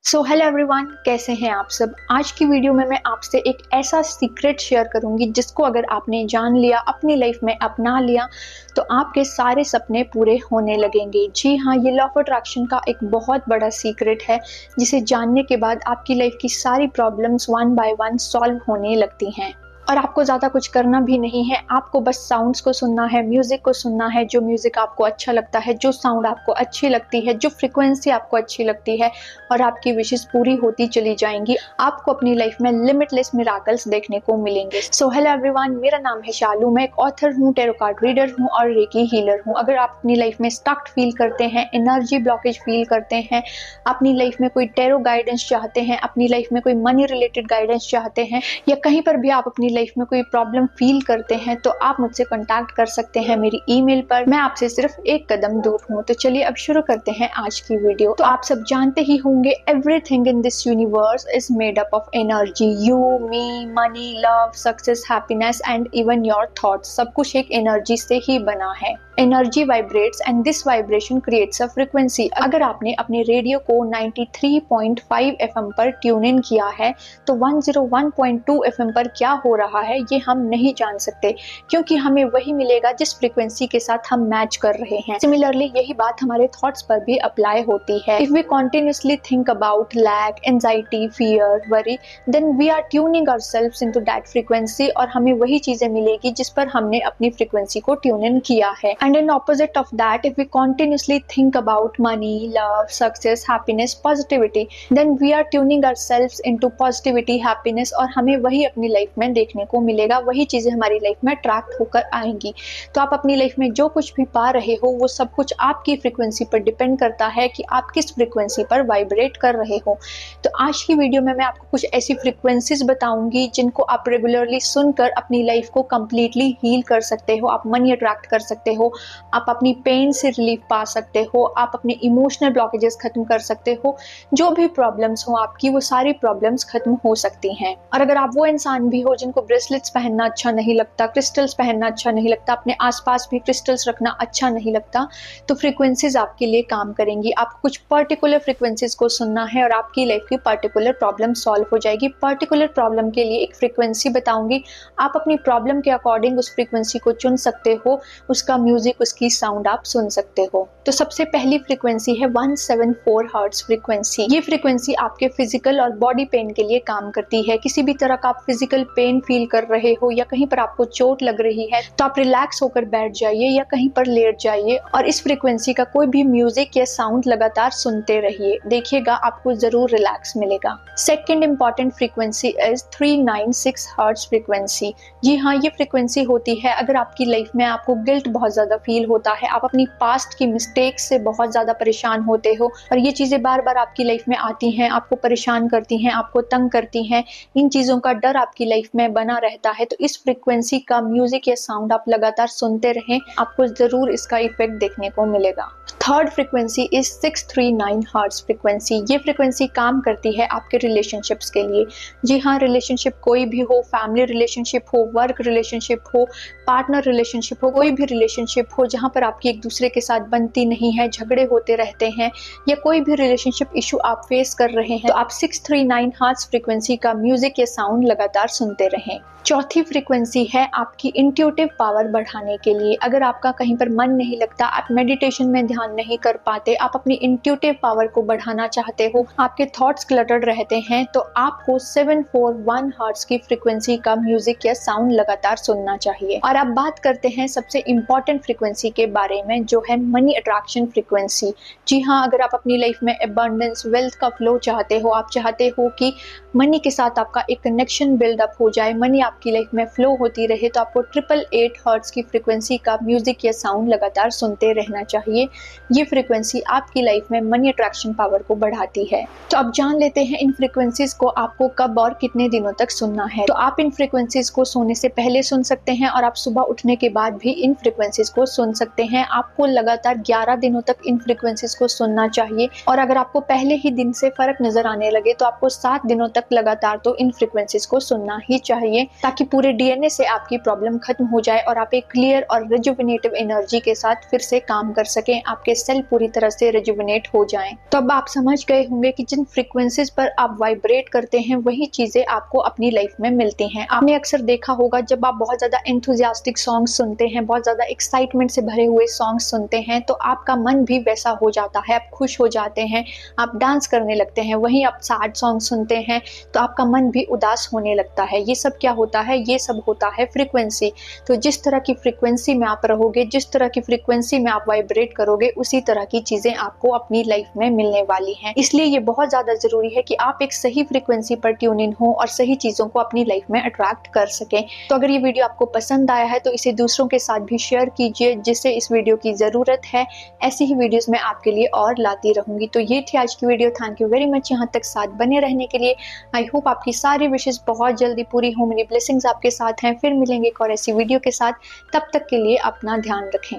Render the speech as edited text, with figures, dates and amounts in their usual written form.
Hello everyone, कैसे हैं आप सब। आज की वीडियो में मैं आपसे एक ऐसा सीक्रेट शेयर करूंगी जिसको अगर आपने जान लिया, अपनी लाइफ में अपना लिया, तो आपके सारे सपने पूरे होने लगेंगे। जी हाँ, ये लॉ ऑफ अट्रैक्शन का एक बहुत बड़ा सीक्रेट है जिसे जानने के बाद आपकी लाइफ की सारी problems one by one solve होने लगती हैं। और आपको ज़्यादा कुछ करना भी नहीं है, आपको बस साउंड्स को सुनना है, म्यूज़िक को सुनना है। जो म्यूज़िक आपको अच्छा लगता है, जो साउंड आपको अच्छी लगती है, जो फ्रिक्वेंसी आपको अच्छी लगती है, और आपकी विशेस पूरी होती चली जाएंगी। आपको अपनी लाइफ में लिमिटलेस मिराकल्स देखने को मिलेंगे। हेलो एवरीवन, मेरा नाम है शालू। मैं एक ऑथर हूँ, टैरो कार्ड रीडर हूँ और रेकी हीलर हूँ। अगर आप अपनी लाइफ में स्टक फील करते हैं, एनर्जी ब्लॉकेज फील करते हैं, अपनी लाइफ में कोई टैरो गाइडेंस चाहते हैं, अपनी लाइफ में कोई मनी रिलेटेड गाइडेंस चाहते हैं, या कहीं पर भी आप अपनी लाइफ में कोई प्रॉब्लम फील करते हैं, तो आप मुझसे कांटेक्ट कर सकते हैं मेरी ईमेल पर। मैं आपसे सिर्फ एक कदम दूर हूँ। तो चलिए अब शुरू करते हैं आज की वीडियो। तो आप सब जानते ही होंगे, everything in this universe is made up of energy. You, me, money, love, success, happiness and even your thoughts, सब कुछ एक एनर्जी से ही बना है। Energy vibrates and this vibration creates a frequency. अगर आपने अपने रेडियो को 93.5 FM पर ट्यून इन किया है, तो 101.2 FM पर क्या हो रहा है ये हम नहीं जान सकते, क्योंकि हमें वही मिलेगा जिस फ्रीक्वेंसी के साथ हम मैच कर रहे हैं। सिमिलरली यही बात हमारे थॉट्स पर भी अप्लाई होती है। If we continuously think about lack, anxiety, fear, worry, then we are tuning ourselves into that frequency, और हमें वही चीजें मिलेगी जिस पर हमने अपनी फ्रीक्वेंसी को ट्यून इन किया है। And in opposite of that, if we continuously think about money, love, success, happiness, positivity, then we are tuning ourselves into positivity, happiness, और हमें वही अपनी लाइफ में देखने को मिलेगा, वही चीजें हमारी लाइफ में अट्रैक्ट होकर आएंगी। तो आप अपनी लाइफ में जो कुछ भी पा रहे हो, वो सब कुछ आपकी फ्रीक्वेंसी पर डिपेंड करता है कि आप किस फ्रीक्वेंसी पर वाइब्रेट कर रहे हो। तो आज की वीडियो में मैं आपको कुछ ऐसी फ्रीक्वेंसीज बताऊंगी जिनको आप रेगुलरली सुनकर अपनी लाइफ को कंप्लीटली हील कर सकते हो। आप मनी अट्रैक्ट कर सकते हो, आप अपनी पेन से रिलीफ पा सकते हो, आप अपने इमोशनल ब्लॉकेजेस खत्म कर सकते हो। जो भी प्रॉब्लम्स हो आपकी, वो सारी प्रॉब्लम्स खत्म हो सकती हैं। और अगर आप वो इंसान भी हो जिनको ब्रेसलेट्स पहनना अच्छा नहीं लगता, क्रिस्टल्स पहनना अच्छा नहीं लगता, अपने आसपास भी क्रिस्टल्स रखना अच्छा नहीं लगता, तो फ्रीक्वेंसीज आपके लिए काम करेंगी। आपको कुछ पर्टिकुलर फ्रीक्वेंसीज को सुनना है और आपकी लाइफ की पर्टिकुलर प्रॉब्लम सॉल्व हो जाएगी। पर्टिकुलर प्रॉब्लम के लिए एक फ्रीक्वेंसी बताऊंगी, आप अपनी प्रॉब्लम के अकॉर्डिंग उस फ्रीक्वेंसी को चुन सकते हो, उसका म्यूजिक, उसकी साउंड आप सुन सकते हो। तो सबसे पहली फ्रीक्वेंसी है 174 हर्ट्ज फ्रीक्वेंसी। ये फ्रीक्वेंसी आपके फिजिकल और बॉडी पेन के लिए काम करती है। किसी भी तरह का आप फिजिकल पेन फील कर रहे हो या कहीं पर आपको चोट लग रही है, तो आप रिलैक्स होकर बैठ जाइए या कहीं पर लेट जाइए और इस फ्रीक्वेंसी का कोई भी म्यूजिक या साउंड लगातार सुनते रहिए। देखिएगा आपको जरूर रिलैक्स मिलेगा। Second important frequency is 396 hertz frequency. जी हाँ, ये फ्रीक्वेंसी होती है अगर आपकी लाइफ में आपको गिल्ट बहुत ज्यादा फील होता है, आप अपनी पास्ट की मिस्टेक से बहुत ज्यादा परेशान होते हो और ये चीजें बार बार आपकी लाइफ में आती हैं, आपको परेशान करती हैं, आपको तंग करती हैं, इन चीजों का डर आपकी लाइफ में बना रहता है, तो इस फ्रीक्वेंसी का म्यूजिक या साउंड आप लगातार सुनते रहें, आपको जरूर इसका इफेक्ट देखने को मिलेगा। Third frequency is 639 hertz frequency. ये फ्रीक्वेंसी काम करती है आपके रिलेशनशिप्स के लिए। जी हाँ, रिलेशनशिप कोई भी हो, फैमिली रिलेशनशिप हो, वर्क रिलेशनशिप हो, पार्टनर रिलेशनशिप हो, कोई भी रिलेशनशिप हो जहाँ पर आपकी एक दूसरे के साथ बनती नहीं है, झगड़े होते रहते हैं, या कोई भी रिलेशनशिप इशू आप फेस कर रहे हैं, तो आप 639 हर्ट्ज फ्रीक्वेंसी का म्यूजिक या साउंड लगातार सुनते रहें। चौथी फ्रीक्वेंसी है आपकी इंट्यूटिव पावर बढ़ाने के लिए। अगर आपका कहीं पर मन नहीं लगता, आप मेडिटेशन में ध्यान नहीं कर पाते, आप अपनी इंट्यूटिव पावर को बढ़ाना चाहते हो, आपके थॉट्स क्लटर्ड रहते हैं, तो आपको 741 हर्ट्ज की फ्रीक्वेंसी का म्यूजिक या साउंड लगातार सुनना चाहिए। और अब बात करते हैं सबसे इंपॉर्टेंट फ्रीक्वेंसी के बारे में, जो है मनी अट्रैक्शन फ्रीक्वेंसी। जी हाँ, अगर आप अपनी लाइफ में अबंडेंस, वेल्थ का फ्लो चाहते हो, आप चाहते हो कि मनी के साथ आपका एक कनेक्शन बिल्डअप हो जाए, मनी आपकी लाइफ में फ्लो होती रहे, तो आपको 888 हर्ट्ज की फ्रीक्वेंसी का म्यूजिक या साउंड लगातार सुनते रहना चाहिए। ये फ्रीक्वेंसी आपकी लाइफ में मनी अट्रैक्शन पावर को बढ़ाती है। तो अब जान लेते हैं इन फ्रीक्वेंसीज को आपको कब और कितने दिनों तक सुनना है। तो आप इन फ्रीक्वेंसीज को सोने से पहले सुन सकते हैं और आप सुबह उठने के बाद भी इन फ्रीक्वेंसीज को सुन सकते हैं। आपको लगातार 11 दिनों तक इन फ्रीक्वेंसीज को सुनना चाहिए और अगर आपको पहले ही दिन से फर्क नजर आने लगे तो आपको 7 दिनों तक लगातार तो इन फ्रीक्वेंसीज को सुनना ही चाहिए, ताकि पूरे डीएनए से आपकी प्रॉब्लम खत्म हो जाए और आप एक क्लियर और रिजुविनेटिव एनर्जी के साथ फिर से काम कर सकें, आपके सेल पूरी तरह से रिजुविनेट हो जाएं। तो अब आप समझ गए होंगे कि जिन फ्रीक्वेंसीज पर आप वाइब्रेट करते हैं वही चीजें आपको अपनी लाइफ में मिलती हैं। आपने अक्सर देखा होगा जब आप बहुत ज्यादा एंथुजियास्टिक सॉन्ग सुनते हैं, बहुत ज्यादा एक्साइटमेंट से भरे हुए सॉन्ग सुनते हैं तो आपका मन भी वैसा हो जाता है, आप खुश हो जाते हैं, आप डांस करने लगते हैं। वहीं आप सैड सॉन्ग सुनते हैं तो आपका मन भी उदास होने लगता है। ये सब क्या होता है? ये सब होता है फ्रीक्वेंसी। तो जिस तरह की फ्रीक्वेंसी में आप रहोगे, जिस तरह की फ्रीक्वेंसी में आप वाइब्रेट करोगे, उसी तरह की चीजें आपको अपनी लाइफ में मिलने वाली हैं। इसलिए ये बहुत ज्यादा जरूरी है कि आप एक सही फ्रीक्वेंसी पर ट्यून इन हो और सही चीजों को अपनी लाइफ में अट्रैक्ट कर सकें। तो अगर ये वीडियो आपको पसंद आया है तो इसे दूसरों के साथ भी शेयर कीजिए जिसे इस वीडियो की जरूरत है। ऐसी ही वीडियोस मैं आपके लिए और लाती रहूंगी। तो ये थी आज की video. Thank you very much यहाँ तक साथ बने रहने के लिए। आई होप आपकी सारी विशेष बहुत जल्दी पूरी हो, मेरी ब्लेसिंग्स आपके साथ हैं। फिर मिलेंगे एक और ऐसी वीडियो के साथ। तब तक के लिए अपना ध्यान रखें।